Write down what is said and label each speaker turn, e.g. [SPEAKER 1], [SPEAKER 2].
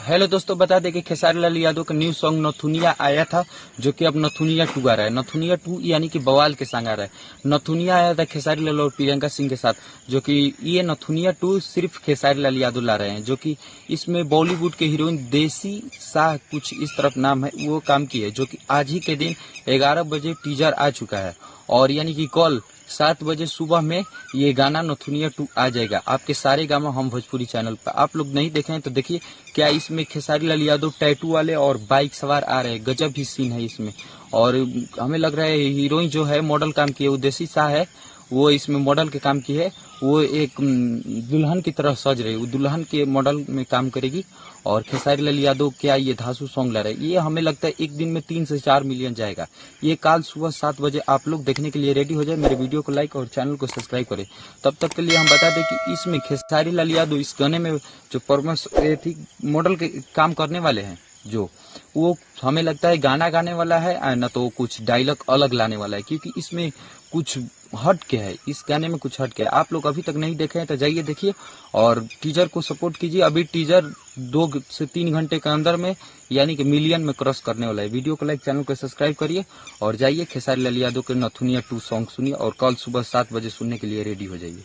[SPEAKER 1] Hello दोस्तों, बता दें कि खेसारी लाल यादव का न्यू सॉन्ग नथुनिया आया था, जो कि अब नथुनिया 2 आ रहा है। नथुनिया 2 यानी कि बवाल के संग आ रहा है। नथुनिया आया था खेसारी लाल और प्रियंका सिंह के साथ, जो कि ये नथुनिया 2 सिर्फ खेसारी लाल यादव ला रहे हैं, जो कि इसमें बॉलीवुड के हीरोइन देसी शाह कुछ इस तरफ नाम है, वो काम की है, जो कि आज ही के दिन 11 बजे टीजर आ चुका है। और यानी कि कल 7 बजे सुबह में ये गाना नथुनिया 2 आ जाएगा आपके सारे गामा हम भोजपुरी चैनल पर। आप लोग नहीं देखे हैं तो देखिए, क्या इसमें खेसारी लाल यादव टैटू वाले और बाइक सवार आ रहे हैं। गजब ही सीन है इसमें। और हमें लग रहा है हीरोइन जो है मॉडल काम की है, वो देसी शाह है, वो इसमें मॉडल के काम की है। वो एक दुल्हन की तरह सज रही है, वो दुल्हन के मॉडल में काम करेगी। और खेसारी लाल यादव क्या ये धांसू सॉन्ग ला रहे हैं, ये हमें लगता है एक दिन में 3 से 4 मिलियन जाएगा। ये कल सुबह 7 बजे आप लोग देखने के लिए रेडी हो जाए। मेरे वीडियो को लाइक और चैनल को सब्सक्राइब करें। तब तक के लिए हम बता दें कि इसमें खेसारी लाल यादव इस गाने में जो परफॉर्मेंस मॉडल के काम करने वाले हैं, जो वो हमें लगता है गाना गाने वाला है ना, तो कुछ डायलॉग अलग लाने वाला है, क्योंकि इसमें कुछ हट के है। इस गाने में कुछ हट के है। आप लोग अभी तक नहीं देखे हैं तो जाइए देखिए और टीजर को सपोर्ट कीजिए। अभी टीजर 2 से 3 घंटे के अंदर में यानी कि मिलियन में क्रॉस करने वाला है। वीडियो को लाइक, चैनल को सब्सक्राइब करिए और जाइए खेसारी लाल यादव के नथुनिया 2 सॉन्ग सुनिए और कल सुबह 7 बजे सुनने के लिए रेडी हो जाइए।